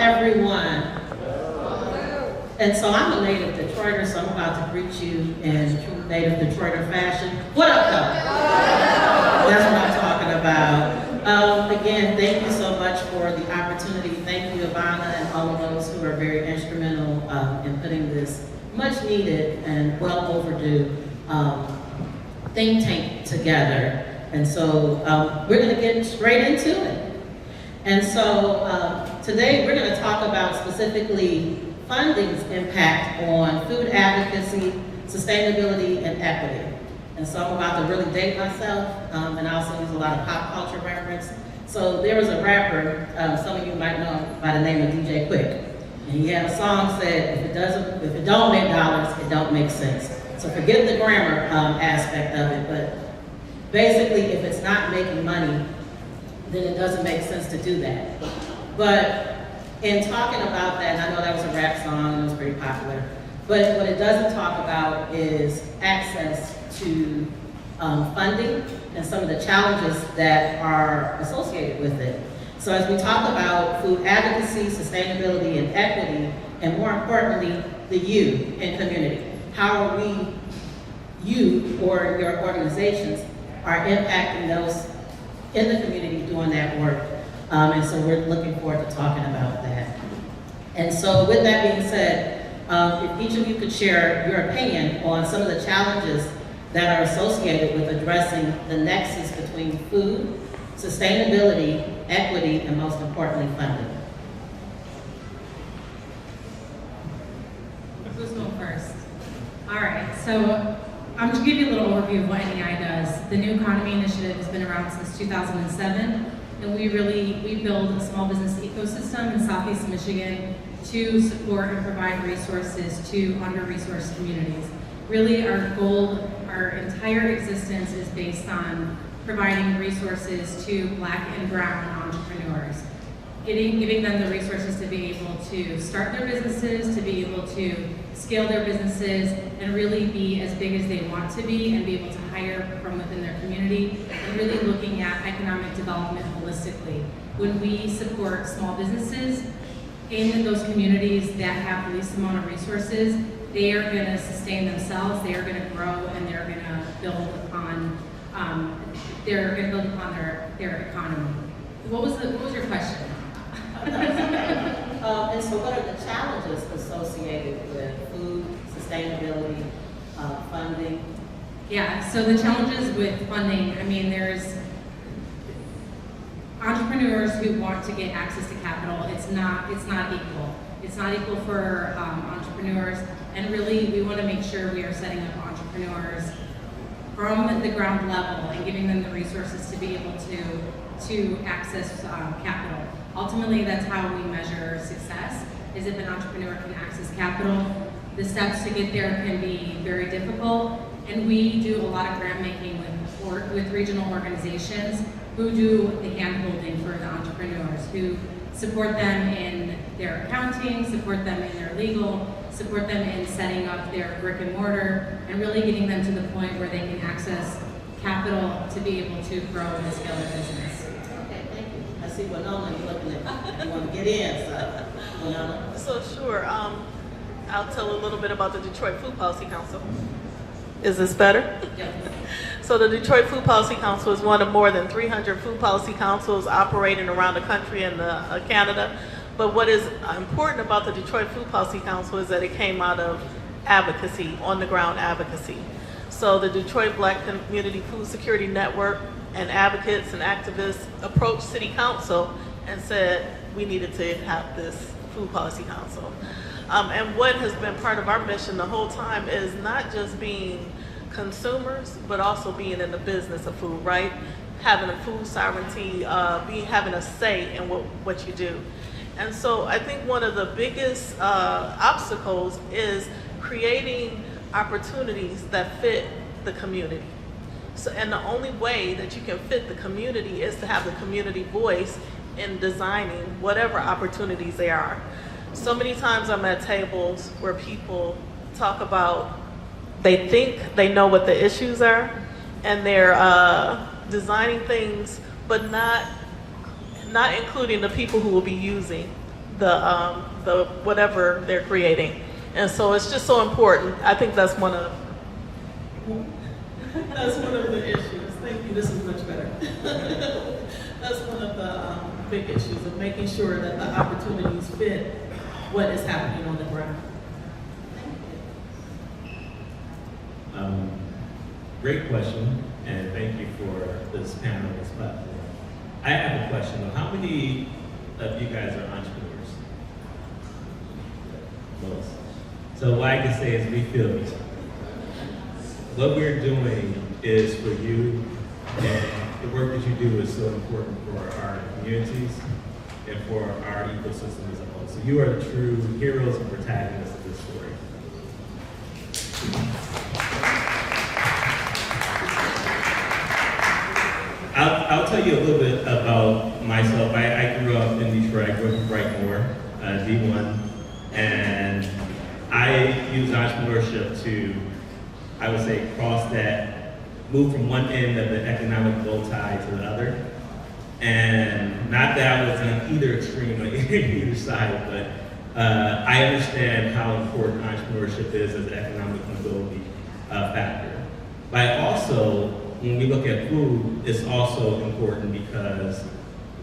everyone. And so I'm a native Detroiter, so I'm about to greet you in true native Detroiter fashion. What up, though? That's what I'm talking about. Again, thank you so much for the opportunity. Thank you, Ivana, and all of those who are very instrumental in putting this much needed and well overdue think tank together. And so we're going to get straight into it. And so today we're going to talk about specifically funding's impact on food advocacy, sustainability, and equity. And so I'm about to really date myself, and I also use a lot of pop culture reference. So there was a rapper, some of you might know by the name of DJ Quick. And he had a song said, if it don't make dollars, it don't make sense. So forget the grammar aspect of it, but basically if it's not making money, then it doesn't make sense to do that. But in talking about that, and I know that was a rap song and it was pretty popular, but what it doesn't talk about is access to funding and some of the challenges that are associated with it. So as we talk about food advocacy, sustainability, and equity, and more importantly, the you in community, how are we, you or your organizations, are impacting those in the community doing that work. And so we're looking forward to talking about that. And so with that being said, if each of you could share your opinion on some of the challenges that are associated with addressing the nexus between food, sustainability, equity, and most importantly, funding. Who's going first? All right, so I'm going to give you a little overview of what NEI does. The New Economy Initiative has been around since 2007. And we build a small business ecosystem in Southeast Michigan to support and provide resources to under-resourced communities. Really, our goal, our entire existence is based on providing resources to Black and brown entrepreneurs. Giving them the resources to be able to start their businesses, to be able to scale their businesses, and really be as big as they want to be, and be able to hire from within their community, and really looking at economic development holistically. When we support small businesses in those communities that have the least amount of resources, they are going to sustain themselves, they are going to grow, and they're going to build upon their economy. What was your question? And so what are the challenges associated with food, sustainability, funding? Yeah, so the challenges with funding, I mean, there's entrepreneurs who want to get access to capital. It's not equal. It's not equal for entrepreneurs, and really we want to make sure we are setting up entrepreneurs from the ground level and giving them the resources to be able to access capital. Ultimately, that's how we measure success, is if an entrepreneur can access capital. The steps to get there can be very difficult, and we do a lot of grant making with regional organizations who do the hand-holding for the entrepreneurs, who support them in their accounting, support them in their legal, support them in setting up their brick and mortar, and really getting them to the point where they can access capital to be able to grow and scale their business. I see Winona, you're looking at, you want to get in, so Winona. So sure, I'll tell a little bit about the Detroit Food Policy Council. Is this better? Yep. So the Detroit Food Policy Council is one of more than 300 food policy councils operating around the country and Canada. But what is important about the Detroit Food Policy Council is that it came out of advocacy, on the ground advocacy. So the Detroit Black Community Food Security Network and advocates and activists approached City Council and said we needed to have this food policy council. And what has been part of our mission the whole time is not just being consumers, but also being in the business of food, right? Having a food sovereignty, having a say in what you do. And so I think one of the biggest obstacles is creating opportunities that fit the community. So, and the only way that you can fit the community is to have the community voice in designing whatever opportunities there are. So many times I'm at tables where people talk about, they think they know what the issues are, and they're designing things, but not including the people who will be using the whatever they're creating. And so it's just so important. I think that's one of the issues. Thank you. This is much better. That's one of the big issues of making sure that the opportunities fit what is happening on the ground. Great question, and thank you for this panel, this platform. I have a question though. How many of you guys are entrepreneurs? Most. So what I can say is we feel you. What we're doing is for you, and the work that you do is so important for our communities and for our ecosystem as a whole. So you are the true heroes and protagonists of this story. I'll tell you a little bit about myself. I grew up in Detroit. I grew up in Brightmoor, D1, and I used entrepreneurship to, I would say, cross that, move from one end of the economic bow tie to the other. And not that I was on either extreme, like either side, but I understand how important entrepreneurship is as an economic mobility factor. But also, when we look at food, it's also important because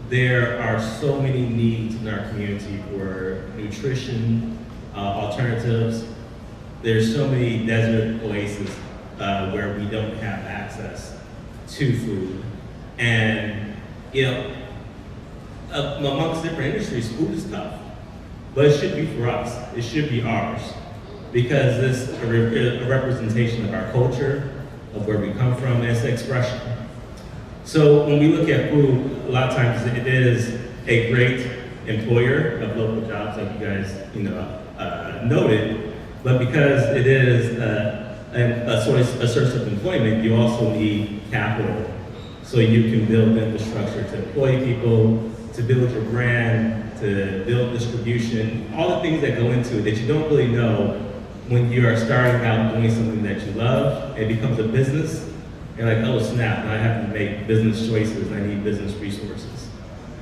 there are so many needs in our community for nutrition, alternatives. There's so many desert places where we don't have access to food. And, you know, amongst different industries, food is tough. But it should be for us. It should be ours. Because it's a representation of our culture, of where we come from, and it's an expression. So when we look at food, a lot of times it is a great employer of local jobs, like you guys, noted. But because it is a source of employment, you also need capital. So you can build infrastructure to employ people, to build your brand, to build distribution, all the things that go into it that you don't really know when you are starting out doing something that you love. It becomes a business. You're like, oh snap, now I have to make business choices, I need business resources.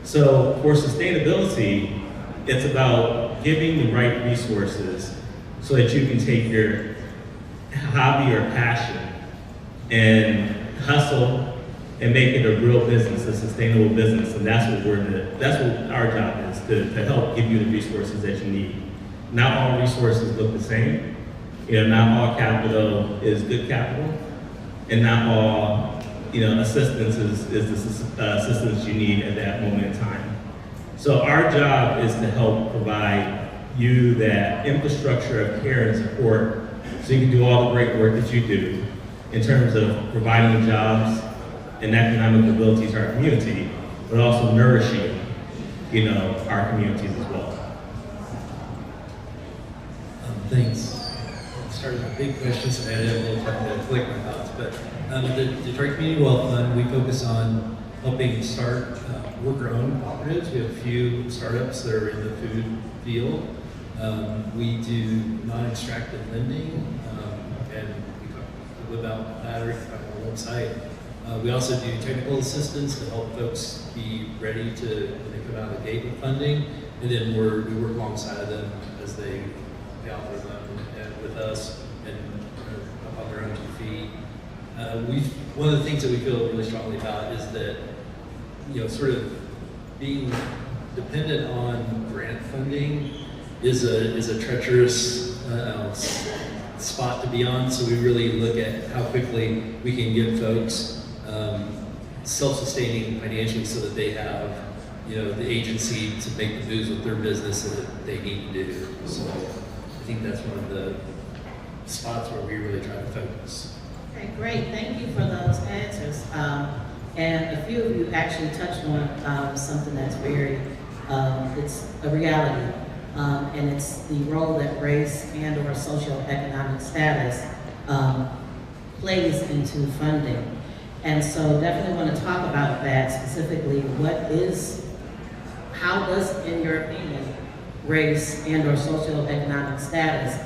So for sustainability, it's about giving the right resources so that you can take your hobby or passion and hustle and make it a real business, a sustainable business. And that's what our job is, to help give you the resources that you need. Not all resources look the same. You know, not all capital is good capital, and not all, assistance is the assistance you need at that moment in time. So our job is to help provide you that infrastructure of care and support so you can do all the great work that you do in terms of providing jobs and economic mobility to our community, but also nourishing, our communities as well. Thanks. Started with big questions, so I had a little time to collect my thoughts. But the Detroit Community Wealth Fund, we focus on helping start worker-owned cooperatives. We have a few startups that are in the food field. We do non-extractive lending, and we talk a little about that on our website. We also do technical assistance to help folks be ready to, when they come out of the gate with funding, and then we work alongside them as they offer them and with us and up on their own 2 feet. One of the things that we feel really strongly about is that, sort of being dependent on grant funding is a treacherous spot to be on. So we really look at how quickly we can get folks self-sustaining financially so that they have, the agency to make the moves with their business that they need to do. So I think that's one of the spots where we really try to focus. Okay, great. Thank you for those answers. And a few of you actually touched on something that's very, it's a reality. And it's the role that race and or socioeconomic status plays into funding. And so definitely want to talk about that specifically. How does, in your opinion, race and or socioeconomic status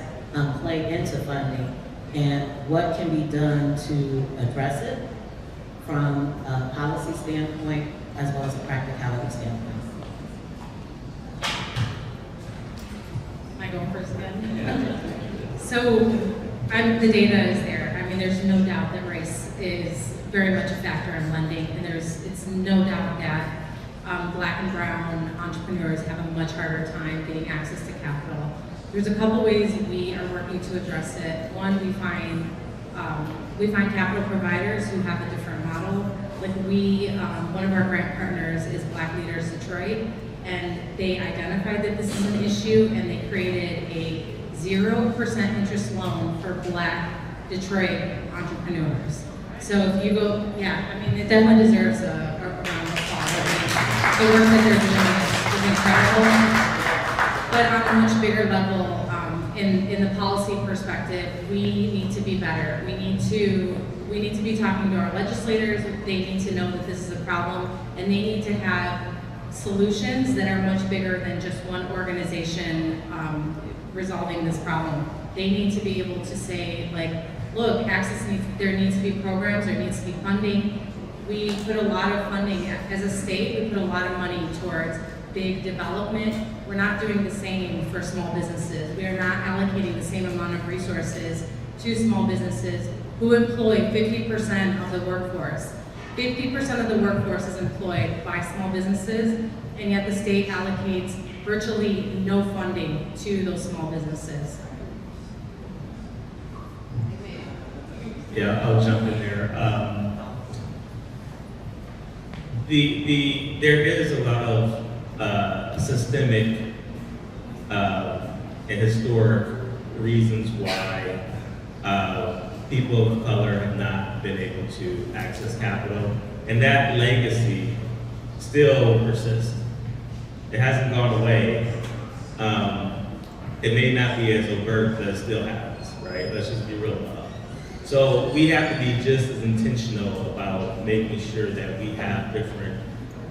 play into funding, and what can be done to address it from a policy standpoint as well as a practicality standpoint? I go first again? So, the data is there. I mean, there's no doubt that race is very much a factor in lending, and it's no doubt that Black and brown entrepreneurs have a much harder time getting access to capital. There's a couple ways we are working to address it. One, we find capital providers who have a different model. Like one of our grant partners is Black Leaders Detroit, and they identified that this is an issue, and they created a 0% interest loan for Black Detroit entrepreneurs. So if you go, yeah, I mean, it definitely deserves a round of applause. The work that they're doing is incredible. But on a much bigger level, in the policy perspective, we need to be better. We need to be talking to our legislators. They need to know that this is a problem, and they need to have solutions that are much bigger than just one organization resolving this problem. They need to be able to say, like, look, there needs to be programs, there needs to be funding. We put a lot of funding, as a state, we put a lot of money towards big development. We're not doing the same for small businesses. We are not allocating the same amount of resources to small businesses who employ 50% of the workforce. 50% of the workforce is employed by small businesses, and yet the state allocates virtually no funding to those small businesses. Yeah, I'll jump in there. There is a lot of systemic and historic reasons why people of color have not been able to access capital, and that legacy still persists. It hasn't gone away. It may not be as overt, but it still happens, right? Let's just be real about it. So we have to be just as intentional about making sure that we have different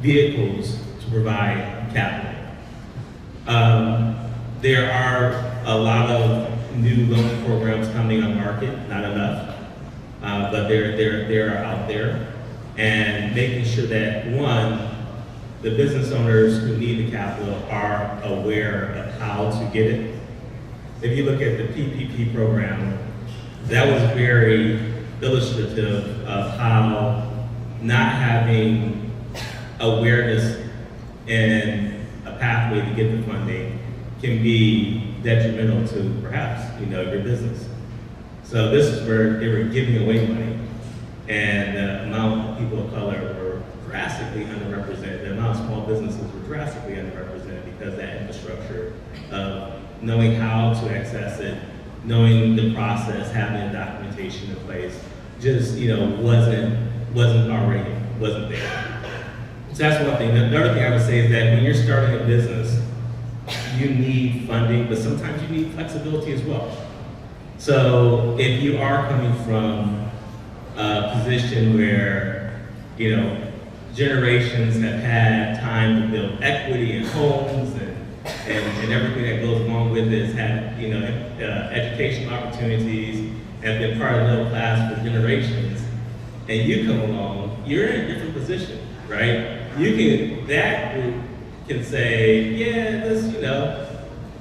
vehicles to provide capital. There are a lot of new loan programs coming on market, not enough, but they're out there. And making sure that, one, the business owners who need the capital are aware of how to get it. If you look at the PPP program, that was very illustrative of how not having awareness and a pathway to get the funding can be detrimental to perhaps, your business. So this is where they were giving away money, and the amount of people of color were drastically underrepresented. The amount of small businesses were drastically underrepresented because that infrastructure of knowing how to access it, knowing the process, having the documentation in place, just wasn't there. So that's one thing. The other thing I would say is that when you're starting a business, you need funding, but sometimes you need flexibility as well. So if you are coming from a position where, generations have had time to build equity in homes and everything that goes along with it, has had, educational opportunities, and been part of the middle class for generations, and you come along, you're in a different position, right? That group can say, yeah, let's,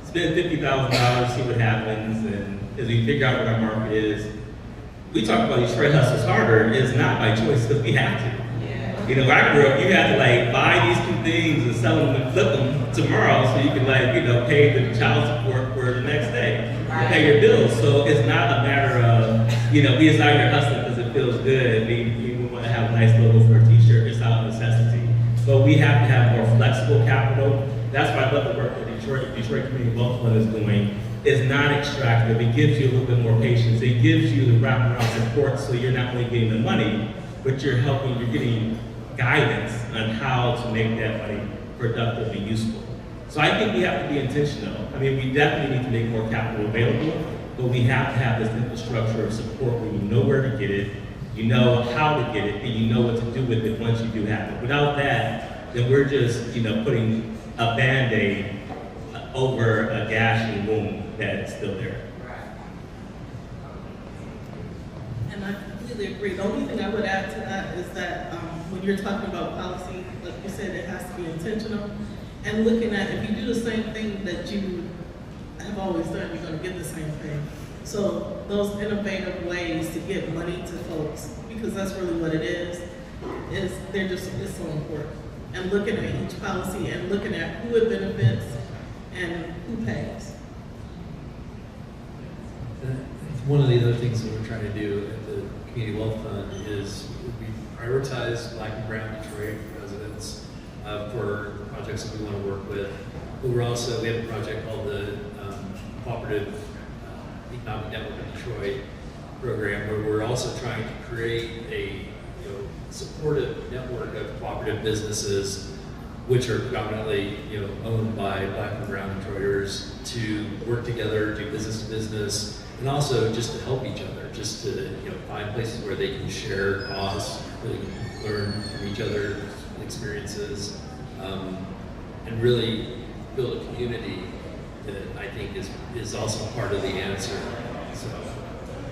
spend $50,000, see what happens, and as we figure out what our market is, we talk about Detroit hustles harder, is not by choice, because we have to. When I grew up, you had to buy these two things and sell them and flip them tomorrow so you can pay the child support for the next day, pay your bills. So it's not a matter of, we just out here hustling because it feels good. We want to have a nice logo for a t-shirt. It's out of necessity. But we have to have more flexible capital. That's why I love the work that Detroit Community Wealth Fund is doing. It's not extractive. It gives you a little bit more patience. It gives you the wraparound support so you're not only getting the money, but you're getting guidance on how to make that money productive and useful. So I think we have to be intentional. We definitely need to make more capital available, but we have to have this infrastructure of support where you know where to get it, you know how to get it, and you know what to do with it once you do have it. Without that, then we're just, putting a Band-Aid over a gashing wound that's still there. And I completely agree. The only thing I would add to that is that when you're talking about policy, like you said, it has to be intentional. And looking at, if you do the same thing that you have always done, you're gonna get the same thing. So those innovative ways to get money to folks, because that's really what it is it's so important. And looking at each policy and looking at who it benefits and who pays. One of the other things that we're trying to do at the Community Wealth Fund is we prioritize Black and Brown Detroit residents for projects that we want to work with. But we have a project called the Cooperative Economic Network of Detroit program, where we're also trying to create a supportive network of cooperative businesses, which are predominantly owned by Black and Brown Detroiters, to work together, do business to business, and also just to help each other, just to find places where they can share costs, where they can learn from each other's experiences, and really build a community that I think is also part of the answer. So.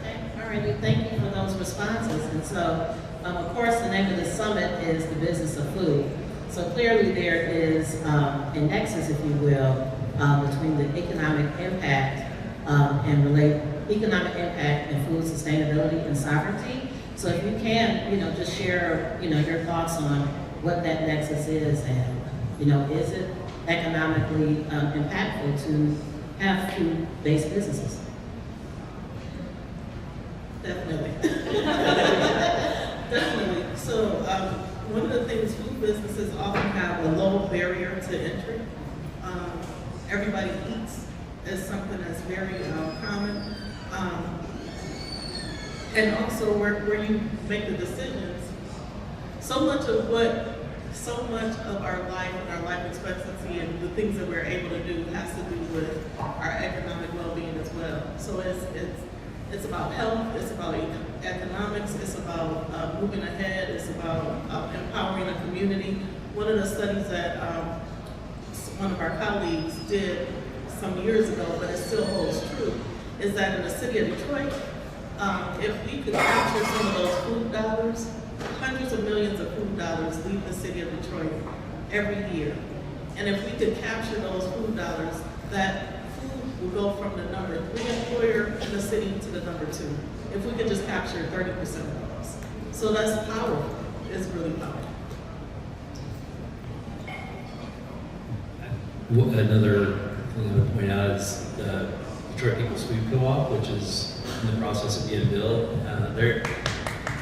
Okay, all right, thank you for those responses. And so, of course, the name of the summit is the business of food. So clearly there is a nexus, if you will, between the economic impact economic impact and food sustainability and sovereignty. So if you can, just share, your thoughts on what that nexus is, and, is it economically impactful to have food-based businesses? Definitely. Definitely. So one of the things food businesses often have a low barrier to entry. Everybody eats is something that's very common. And also where you make the decisions, so much of our life and our life expectancy and the things that we're able to do has to do with our economic well-being as well. So it's about health, it's about economics, it's about moving ahead, it's about empowering a community. One of the studies that one of our colleagues did some years ago, but it still holds true, is that in the city of Detroit, if we could capture some of those food dollars, hundreds of millions of food dollars leave the city of Detroit every year. And if we could capture those food dollars, that food will go from the number 3 employer in the city to the number 2. If we could just capture 30% of those. So that's powerful. It's really powerful. Another thing I would point out is the Detroit People's Food Co-op, which is in the process of being built.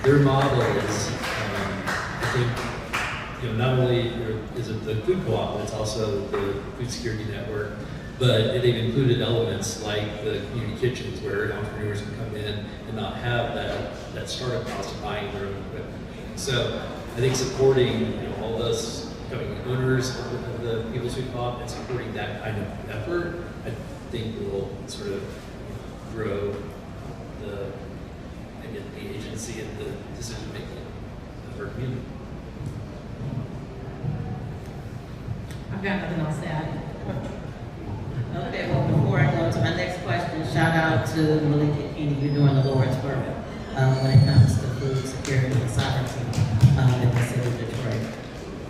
Their model is, I think, not only is it the food co-op, but it's also the food security network. But they've included elements like the community kitchens, where entrepreneurs can come in and not have that startup cost of buying their own equipment. So I think supporting all those becoming owners of the People's Food Co-op and supporting that kind of effort, I think will sort of grow the agency and the decision making of our community. I've got nothing else to add. Okay, well, before I go to my next question, shout out to Malika Keeney. You're doing the Lord's work when it comes to food security and sovereignty in the city of Detroit,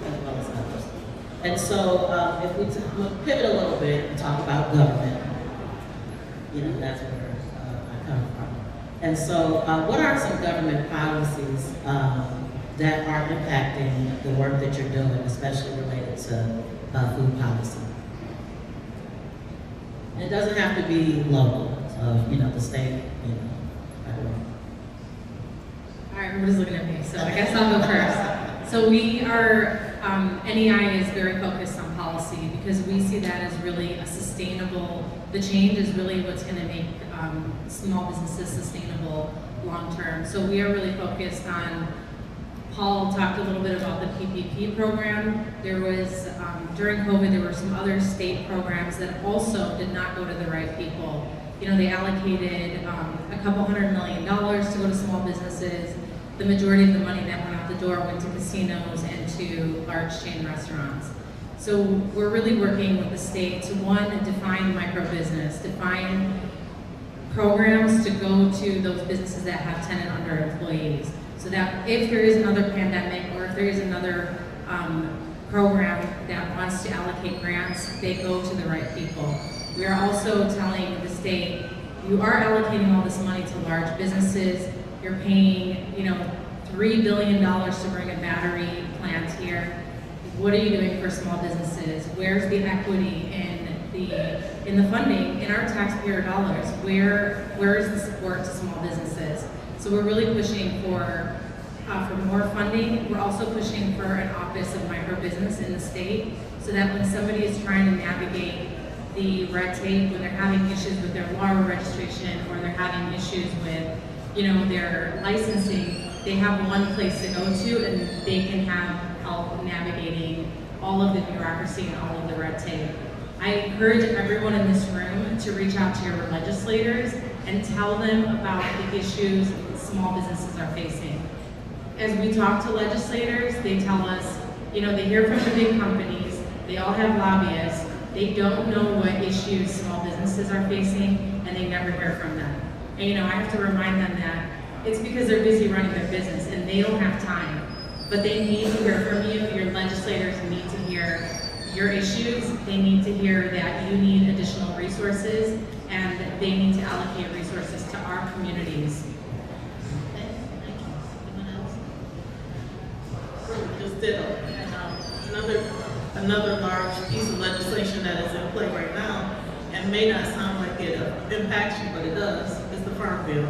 as well as others. And so if we'll pivot a little bit and talk about government, that's where I come from. And so what are some government policies that are impacting the work that you're doing, especially related to food policy? It doesn't have to be local, so, the state, I don't know. All right, everybody's looking at me, so I guess I'll go first. So we are, NEI is very focused on policy because we see that as really a sustainable, the change is really what's going to make small businesses sustainable long-term. So we are really focused on, Paul talked a little bit about the PPP program. There was, during COVID, there were some other state programs that also did not go to the right people. They allocated a couple $100 million to go to small businesses. The majority of the money that went out the door went to casinos and to large chain restaurants. So we're really working with the state to, one, define micro-business, define programs to go to those businesses that have 10 and under employees. So that if there is another pandemic or if there is another program that wants to allocate grants, they go to the right people. We are also telling the state, you are allocating all this money to large businesses. You're paying, $3 billion to bring a battery plant here. What are you doing for small businesses? Where's the equity in the funding, in our taxpayer dollars? Where is the support to small businesses? So we're really pushing for more funding. We're also pushing for an office of microbusiness in the state, so that when somebody is trying to navigate the red tape, when they're having issues with their lottery registration, or they're having issues with, their licensing, they have one place to go to, and they can have help navigating all of the bureaucracy and all of the red tape. I encourage everyone in this room to reach out to your legislators and tell them about the issues small businesses are facing. As we talk to legislators, they tell us, they hear from the big companies, they all have lobbyists, they don't know what issues small businesses are facing, and they never hear from them. And I have to remind them that it's because they're busy running their business and they don't have time. But they need to hear from you. Your legislators need to hear your issues. They need to hear that you need additional resources, and they need to allocate resources to our communities. Okay, thank you. Anyone else? Just ditto. Another large piece of legislation that is in play right now, and may not sound like it impacts you, but it does, is the Farm Bill.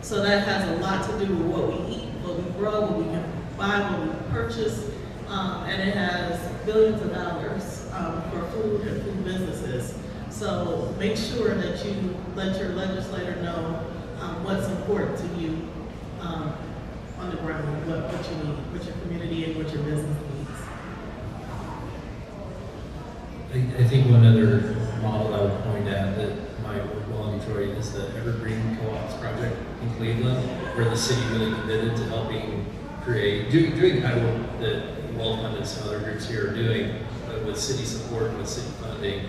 So that has a lot to do with what we eat, what we grow, what we can buy, what we purchase, and it has billions of dollars for food and food businesses. So make sure that you let your legislator know what's important to you on the ground, what you need, what your community and what your business needs. I think one other model I would point at that might work well in Detroit is the Evergreen Co-ops project in Cleveland, where the city really committed to helping create, doing kind of what the Wealth Fund and some other groups here are doing, with city support, with city funding,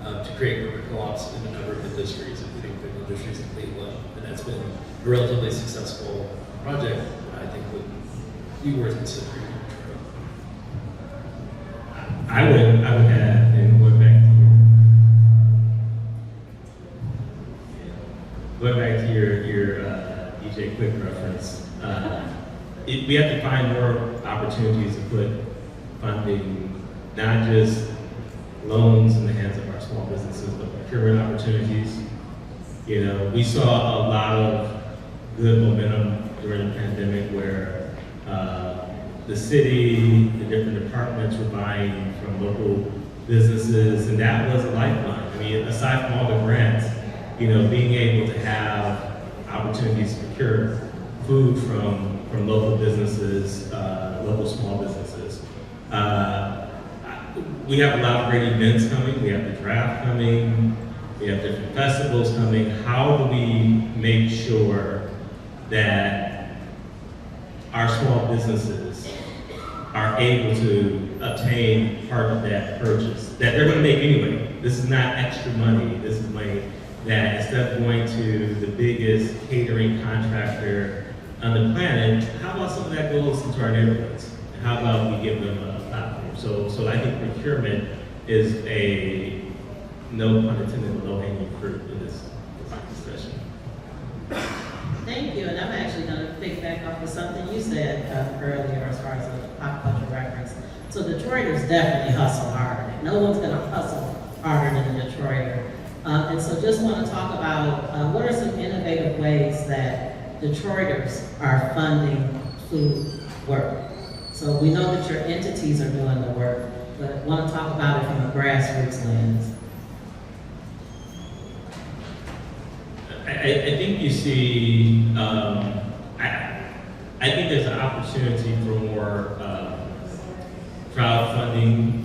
to create river co-ops in a number of industries, including food industries in Cleveland. And that's been a relatively successful project, I think would be worth considering. I would add, and going back to your DJ Quick reference, we have to find more opportunities to put funding, not just loans in the hands of our small businesses, but procurement opportunities. We saw a lot of good momentum during the pandemic where the city, the different departments were buying from local businesses, and that was a lifeline. I mean, aside from all the grants, being able to have opportunities to procure food from local businesses, local small businesses. We have a lot of great events coming. We have the draft coming. We have different festivals coming. How do we make sure that our small businesses are able to obtain part of that purchase that they're going to make anyway? This is not extra money. This is money that instead of going to the biggest catering contractor on the planet, how about some of that goes into our neighborhoods? And how about we give them a platform? So I think procurement is a, no pun intended, low-hanging fruit in this discussion. Thank you, and I'm actually going to pick back up with something you said earlier as far as the pop culture reference. So Detroiters definitely hustle harder. No one's going to hustle harder than a Detroiter. And so just want to talk about what are some innovative ways that Detroiters are funding food work. So we know that your entities are doing the work, but I want to talk about it from a grassroots lens. I think you see, I think there's an opportunity for more crowdfunding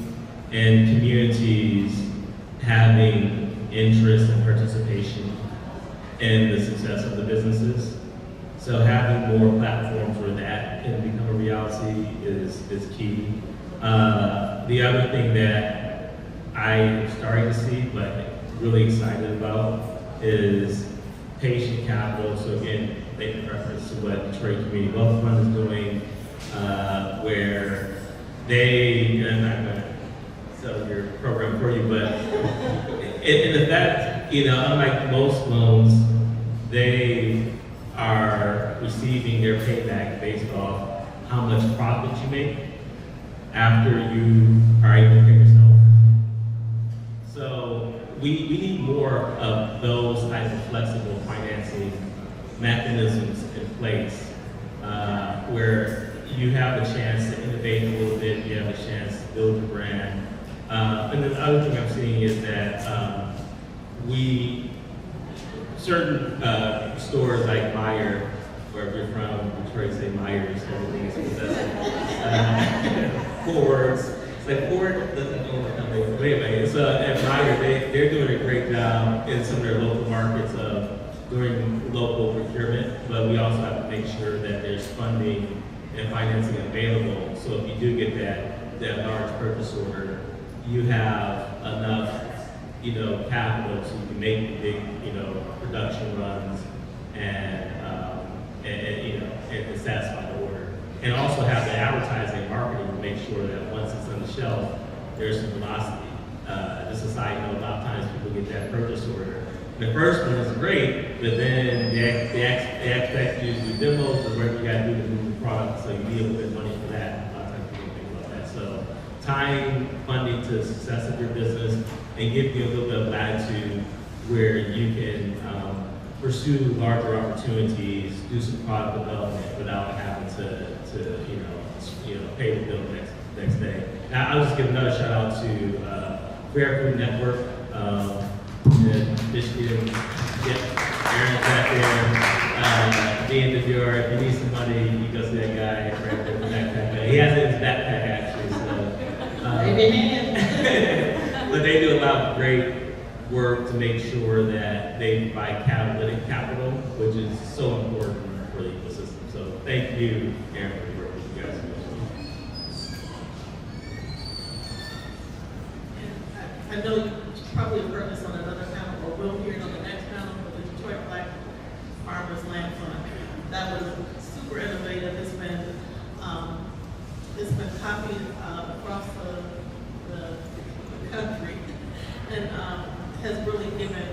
and communities having interest and participation in the success of the businesses. So having more platforms where that can become a reality is key. The other thing that I am starting to see, but really excited about, is patient capital. So again, making reference to what Detroit Community Wealth Fund is doing, where they, and I'm not going to sell your program for you, but in fact, unlike most loans, they are receiving their payback based off how much profit you make after you are able to pay yourself. So we need more of those types of flexible financing mechanisms in place, where you have a chance to innovate a little bit, you have a chance to build your brand. And the other thing I'm seeing is that certain stores like Meijer, wherever you're from, Detroit say Myers, everything is possessive. Ford's, it's like Ford doesn't own the company, but anyway, it's at Meijer, they're doing a great job in some of their local markets of doing local procurement, but we also have to make sure that there's funding and financing available. So if you do get that large purchase order, you have enough, capital so you can make the big, production runs and satisfy the order. And also have the advertising and marketing to make sure that once it's on the shelf, there's some velocity. Just a side note, a lot of times people get that purchase order. The first one is great, but then they expect you to do demos or whatever you got to do to move the product, so you need a little bit of money for that. A lot of times people don't think about that. So tying funding to the success of your business and give you a little bit of latitude where you can pursue larger opportunities, do some product development without having to pay the bill next day. Now, I'll just give another shout out to Fair Food Network. Michigan, Aaron's back there. Dean DeVore, if you need some money, you go see that guy right there with the backpack. He has it in his backpack actually. So, but they do a lot of great work to make sure that they provide catalytic capital, which is so important for the ecosystem. So thank you, Aaron, for the work that you guys do. I know you probably have heard this on another panel, or will hear it on the next panel, but the Detroit Black Farmers Land Fund. That was super innovative. It's been copied across the country, and has really given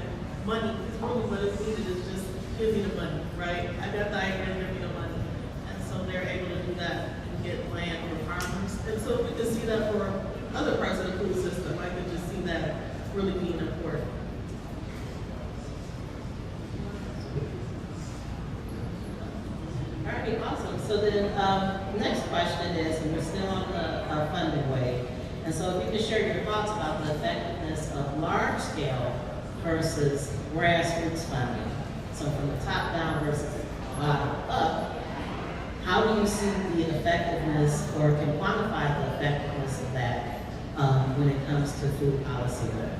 money. It's really what is needed is just give me the money, right? I got the idea, give me the money, and so they're able to do that and get land for farmers. And so we can see that for other parts of the food system. I can just see that really being important. All right, awesome. So then, next question is, and we're still on the funding wave, and so if you could share your thoughts about the effectiveness of large-scale versus grassroots funding. So from the top down versus bottom up, how do you see the effectiveness, or can quantify the effectiveness of that when it comes to food policy work?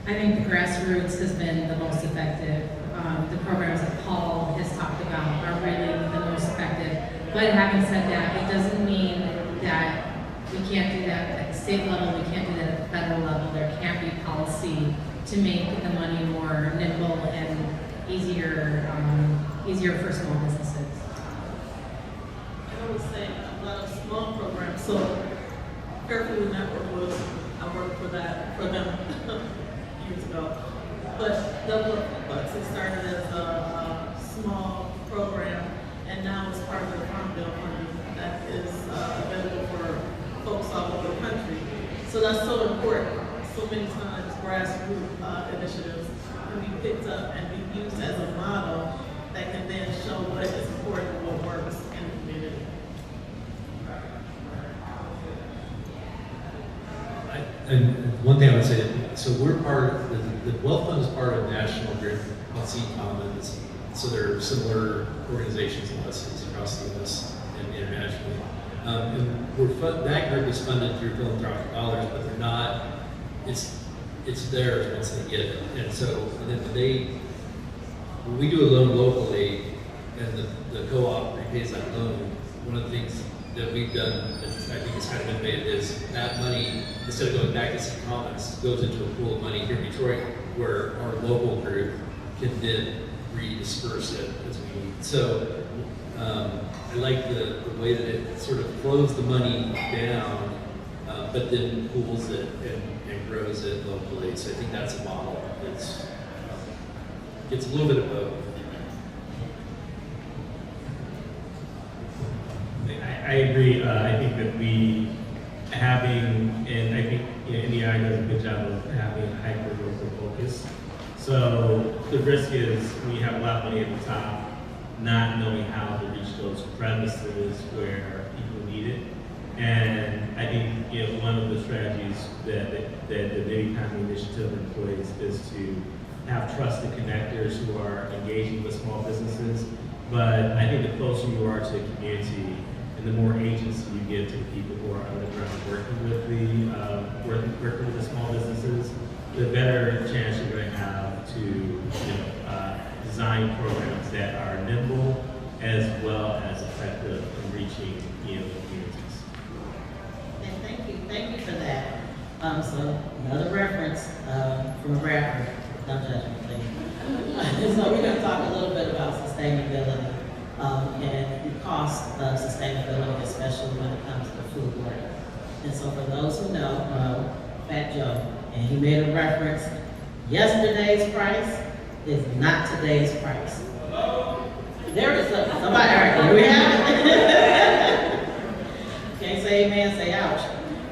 I think the grassroots has been the most effective. The programs that Paul has talked about are really the most effective. But having said that, it doesn't mean that we can't do that at the state level, we can't do that at the federal level. There can't be policy to make the money more nimble and easier for small businesses. I would say a lot of small programs. So Fair Food Network I worked for them years ago. But Double Up Bucks, it started as a small program, and now it's part of the Farm Bill funding that is available for folks all over the country. So that's so important. So many times grassroots initiatives can be picked up and be used as a model that can then show what is important and what works in the community. And one thing I would say, so we're part of, the Wealth Fund is part of National Grid Policy Commons, so there are similar organizations and lessons across the U.S. and internationally. And that group is funded through philanthropic dollars, but they're not, it's theirs once they get it. And so when we do a loan locally and the co-op repays that loan, one of the things that we've done, that I think is kind of innovative, is that money, instead of going back to City Commons, goes into a pool of money here in Detroit, where our local group can then redisperse it as we need. So I like the way that it sort of flows the money down but then pools it and grows it locally. So I think that's a model that's gets a little bit of both. I agree. I think that we having, and I think NEI does a good job of having hyper local focus. So the risk is we have a lot of money at the top, not knowing how to reach those premises where people need it. And I think one of the strategies that the New Economy Initiative employs is to have trusted connectors who are engaging with small businesses. But I think the closer you are to the community, and the more agency you give to the people who are on the ground working with the small businesses, the better chance you're going to have to design programs that are nimble as well as effective in reaching communities. And thank you for that. So another reference from a rapper. Don't judge me, please. So we're going to talk a little bit about sustainability and the cost of sustainability, especially when it comes to food work. And so for those who know, Fat Joe, and he made a reference, yesterday's price is not today's price. There is somebody, all right, here we have it. Can't say amen, say ouch.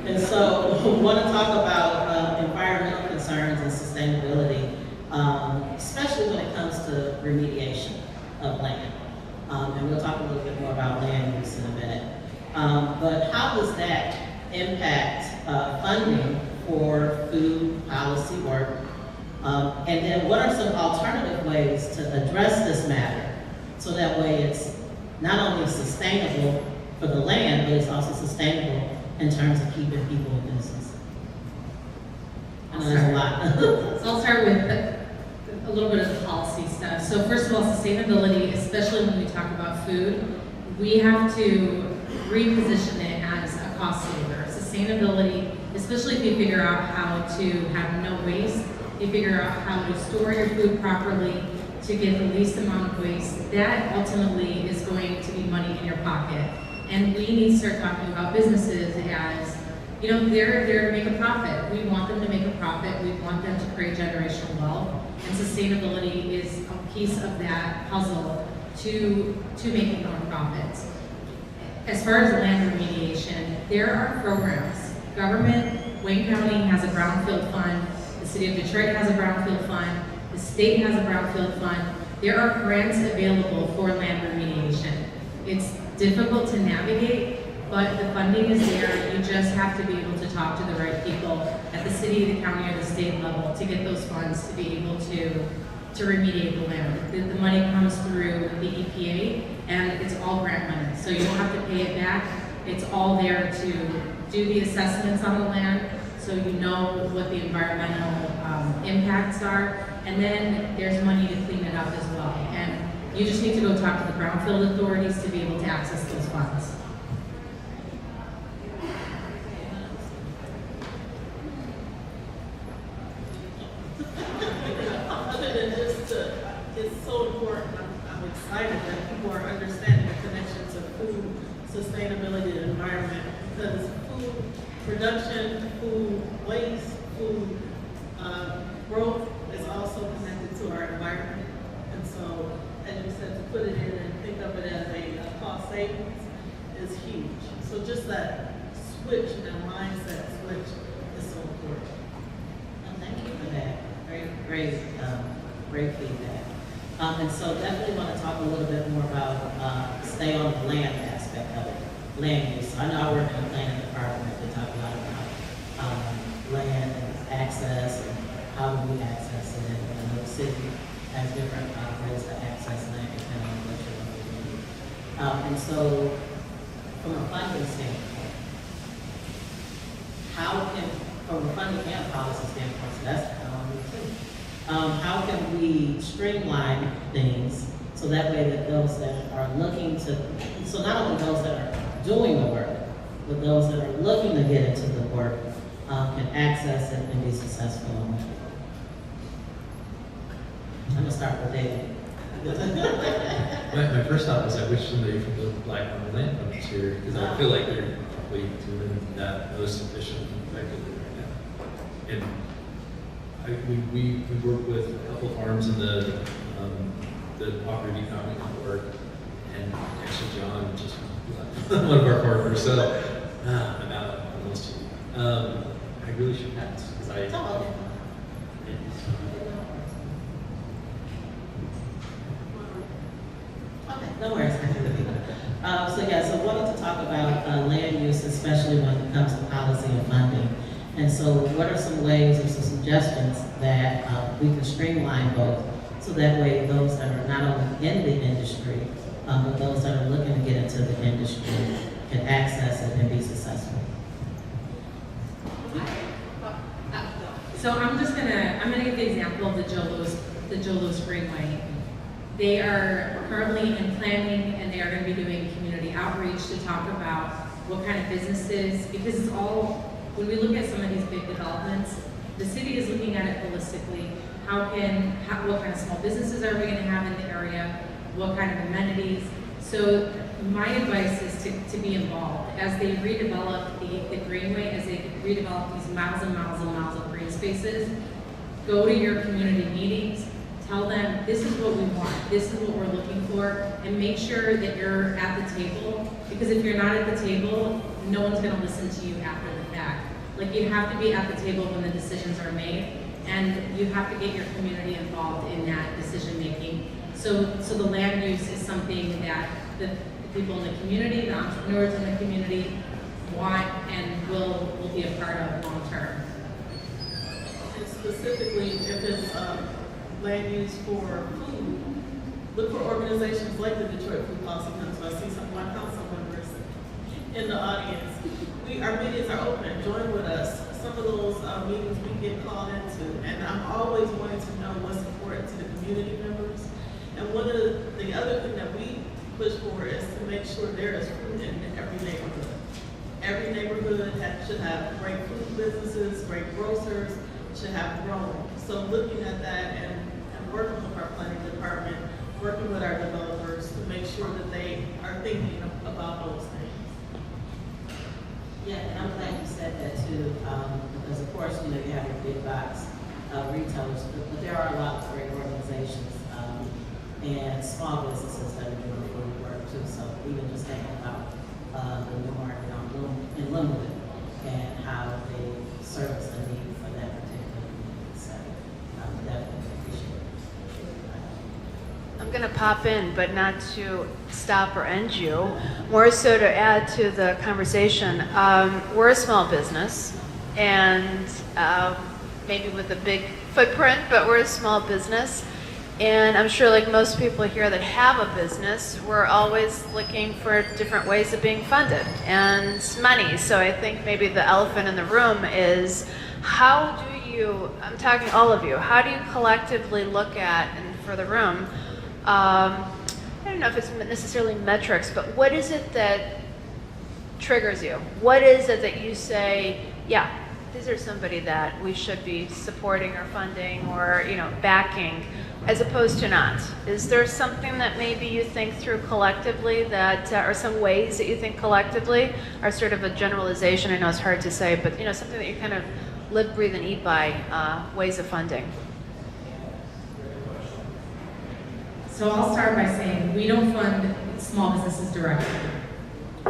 And so we want to talk about environmental concerns and sustainability, especially when it comes to remediation of land. And we'll talk a little bit more about land use in a minute. But how does that impact funding for food policy work? And then what are some alternative ways to address this matter so that way it's not only sustainable for the land, but it's also sustainable in terms of keeping people in business? I know there's a lot. So I'll start with a little bit of the policy stuff. So first of all, sustainability, especially when we talk about food, we have to reposition it as a cost saver. Sustainability, especially if you figure out how to have no waste, you figure out how to store your food properly to get the least amount of waste, that ultimately is going to be money in your pocket. And we need to start talking about businesses as, they're there to make a profit. We want them to make a profit. We want them to create generational wealth. And sustainability is a piece of that puzzle to making more profits. As far as land remediation, there are programs. Government, Wayne County has a brownfield fund. The city of Detroit has a brownfield fund. The state has a brownfield fund. There are grants available for land remediation. It's difficult to navigate, but the funding is there. You just have to be able to talk to the right people at the city, the county, or the state level to get those funds to be able to remediate the land. The money comes through the EPA, and it's all grant money, so you don't have to pay it back. It's all there to do the assessments on the land, so you know what the environmental impacts are, and then there's money to clean it up as well. And you just need to go talk to the brownfield authorities to be able to access those funds. Other than it's so important, I'm excited that people are understanding the connections of food, sustainability, and environment, because food production, food waste, food growth is also connected to our environment. And so, as you said, to put it in and think of it as a cost savings is huge. So just that switch, that mindset switch is so important. Well, thank you for that. Great feedback. And so definitely want to talk a little bit more about stay on the land aspect of it, land use. So I know I work in the planning department. We talk a lot about land and access and how do we access it. And I know the city has different ways to access land depending on what you're looking to do. And so from a funding standpoint, from a funding and policy standpoint, so that's kind of on me too. How can we streamline things so that way that those that are looking to, so not only those that are doing the work, but those that are looking to get into the work can access it and be successful in it. I'm gonna start with David. My first thought was I wish somebody from the Black Farm Land Fund was here, because I feel like they're probably doing that most efficiently and effectively right now. And we work with a couple farms in the Cooperative Economic Network, and actually John just one of our partners. So I'm out on those two. I really should ask because I. Okay, no worries. So wanted to talk about land use, especially when it comes to policy and funding. And so what are some ways or some suggestions that we can streamline both, so that way those that are not only in the industry, but those that are looking to get into the industry can access it and be successful? So I'm gonna give the example of the Joe Louis Greenway. They are currently in planning, and they are going to be doing community outreach to talk about what kind of businesses, because it's all, when we look at some of these big developments, the city is looking at it holistically. What kind of small businesses are we going to have in the area? What kind of amenities? So my advice is to be involved as they redevelop the Greenway, as they redevelop these miles and miles and miles of green spaces. Go to your community meetings. Tell them, this is what we want, this is what we're looking for, and make sure that you're at the table, because if you're not at the table, no one's gonna listen to you after the fact. Like, you have to be at the table when the decisions are made, and you have to get your community involved in that decision making. So the land use is something that the people in the community, the entrepreneurs in the community want and will be a part of long term. And specifically, if it's land use for food, look for organizations like the Detroit Food Policy Council. I see some of my council members in the audience. Our meetings are open. Join with us. Some of those meetings we get called into, and I'm always wanting to know what's important to the community members. And one of the other thing that we push for is to make sure there is food in every neighborhood. Every neighborhood should have great food businesses, great grocers, should have growing. So looking at that and working with our planning department, working with our developers to make sure that they are thinking about those things. Yeah, and I'm glad you said that too, because of course, you have your big box retailers, but there are a lot of great organizations and small businesses that are doing food work too. So even just thinking about the new market in Linwood and how they service the need for that particular community. So definitely appreciate it. I'm going to pop in, but not to stop or end you. More so to add to the conversation. We're a small business, and maybe with a big footprint, but we're a small business. And I'm sure, like most people here that have a business, we're always looking for different ways of being funded and money. So I think maybe the elephant in the room is, how do you, I'm talking all of you, how do you collectively look at, and for the room, I don't know if it's necessarily metrics, but what is it that triggers you? What is it that you say, yeah, these are somebody that we should be supporting or funding or, backing, as opposed to not? Is there something that maybe you think through collectively that, or some ways that you think collectively are sort of a generalization? I know it's hard to say, but something that you kind of live, breathe, and eat by, ways of funding. So I'll start by saying we don't fund small businesses directly.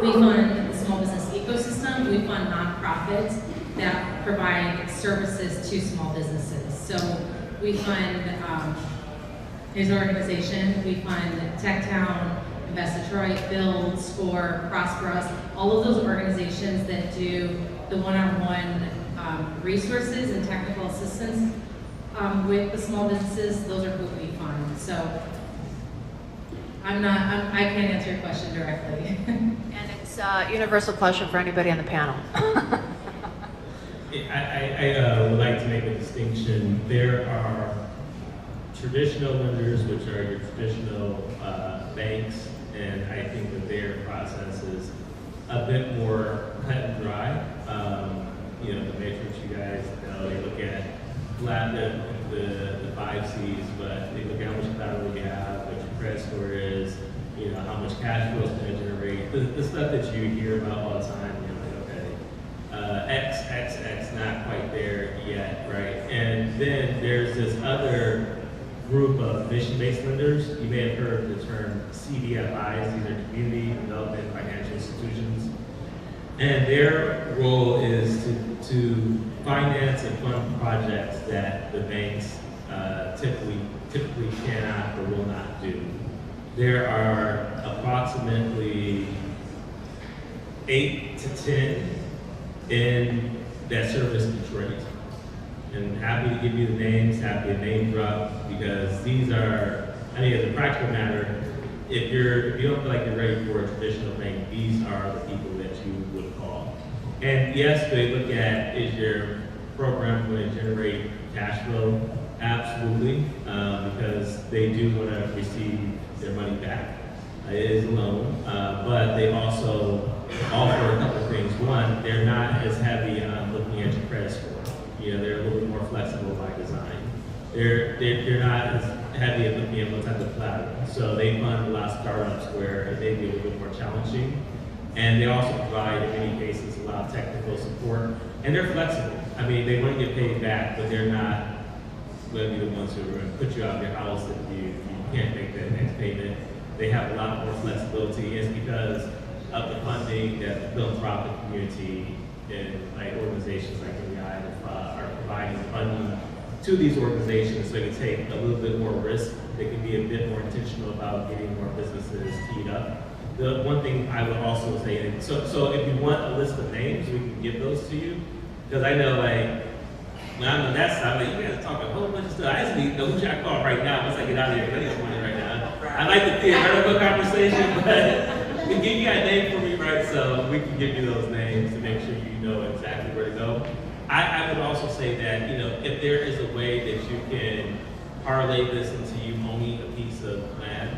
We fund the small business ecosystem. We fund nonprofits that provide services to small businesses. So we fund, here's our organization, we fund TechTown, Invest Detroit, Build, Score, Prosper Us, all of those organizations that do the one-on-one resources and technical assistance with the small businesses. Those are who we fund. So I can't answer your question directly. And it's a universal question for anybody on the panel. I would like to make a distinction. There are traditional lenders, which are your traditional banks, and I think that their process is a bit more cut and dry. The matrix you guys know, they look at the 5 C's, but they look at how much collateral you have, what your credit score is, you know, how much cash flow is going to generate, the stuff that you hear about all the time, you know, like, okay, X, not quite there yet, right? And then there's this other group of mission-based lenders. You may have heard the term CDFIs, these are community development financial institutions. And their role is to finance and fund projects that the banks typically cannot or will not do. There are approximately 8 to 10 in that service Detroit. And happy to give you the names, happy to name drop, because these are, I mean, as a practical matter, if you don't feel like you're ready for a traditional bank, these are the people that you would call. And yes, they look at, is your program going to generate cash flow? Absolutely, because they do want to receive their money back. It is a loan, but they also offer a couple of things. One, they're not as heavy on looking at your credit score. You know, they're a little bit more flexible by design. They're not as heavy at looking at what type of collateral. So they fund a lot of startups where it may be a little bit more challenging. And they also provide, in many cases, a lot of technical support. And they're flexible. I mean, they want to get paid back, but they're not going to be the ones who are going to put you out of your house if you can't make that next payment. They have a lot more flexibility. It's because of the funding that the philanthropic community and like organizations like NEI are providing funding to these organizations, so they can take a little bit more risk. They can be a bit more intentional about getting more businesses teed up. The one thing I would also say, so if you want a list of names, we can give those to you, because I know like when I'm on that side, like, you guys talk a whole bunch of stuff. I just need to know who should I call right now once I get out of here. I need money right now. I like the theoretical conversation, but you got a name for me, right? So we can give you those names to make sure you know exactly where to go. I would also say that, you know, if there is a way that you can parlay this into you owning a piece of land,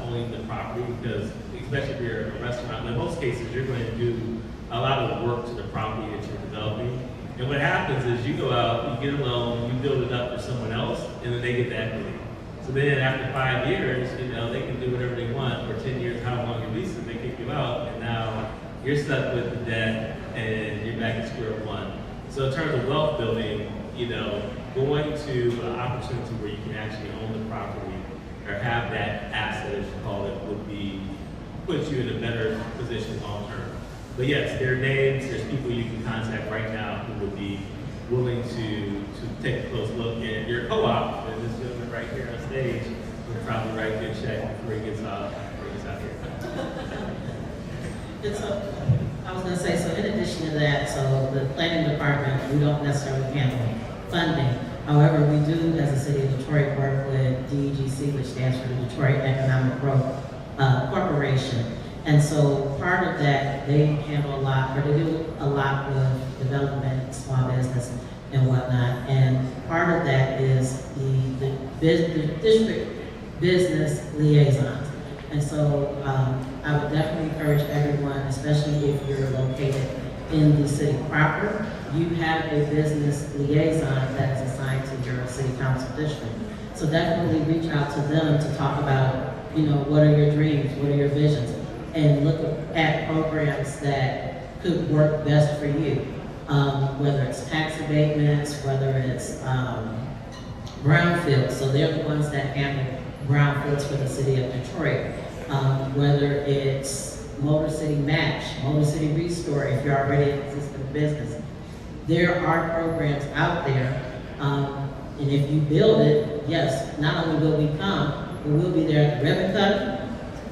owning the property, because especially if you're a restaurant, in most cases you're going to do a lot of the work to the property that you're developing. And what happens is you go out, you get a loan, you build it up for someone else, and then they get the equity. So then after 5 years, you know, they can do whatever they want, or 10 years, how long your lease is, they kick you out, and now you're stuck with the debt, and you're back at square one. So in terms of wealth building, you know, going to an opportunity where you can actually own the property, or have that asset, as you call it, would be, put you in a better position long term. But yes, there are names, there's people you can contact right now who would be willing to take a close look. And your co-op, and this gentleman right here on stage, will probably write you a check before he gets out here. I was going to say, so in addition to that, so the planning department, we don't necessarily handle funding. However, we do, as a city of Detroit, work with DEGC, which stands for the Detroit Economic Growth Corporation. And so part of that, they handle a lot, or they do a lot with development, small business, and whatnot. And part of that is the district business liaisons. And so I would definitely encourage everyone, especially if you're located in the city proper, you have a business liaison that is assigned to your city council district. So definitely reach out to them to talk about, you know, what are your dreams, what are your visions, and look at programs that could work best for you. Whether it's tax abatements, whether it's brownfields, so they're the ones that handle brownfields for the city of Detroit. Whether it's Motor City Match, Motor City Restore, if you're already an existing business. There are programs out there, and if you build it, yes, not only will we come, but we'll be there at the ribbon cutting,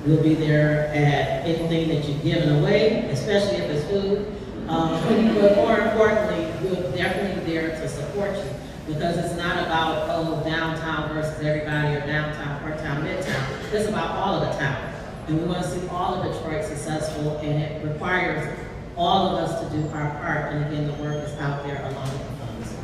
we'll be there at anything that you're giving away, especially if it's food. But more importantly, we're definitely there to support you, because it's not about, oh, downtown versus everybody, or downtown, Portown, Midtown. It's about all of the town. And we want to see all of Detroit successful, and it requires all of us to do our part. And again, the work is out there along with the funds.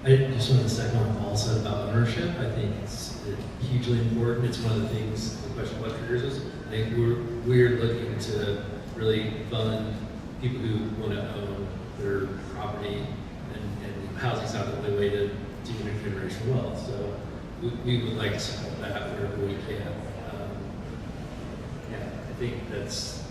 I just want to second what Paul said about ownership. I think it's hugely important. It's one of the things, the question what triggers us. I think we're looking to really fund people who want to own their property, and housing's not the only way to do intergenerational wealth. So we would like to support that wherever we can. I think that's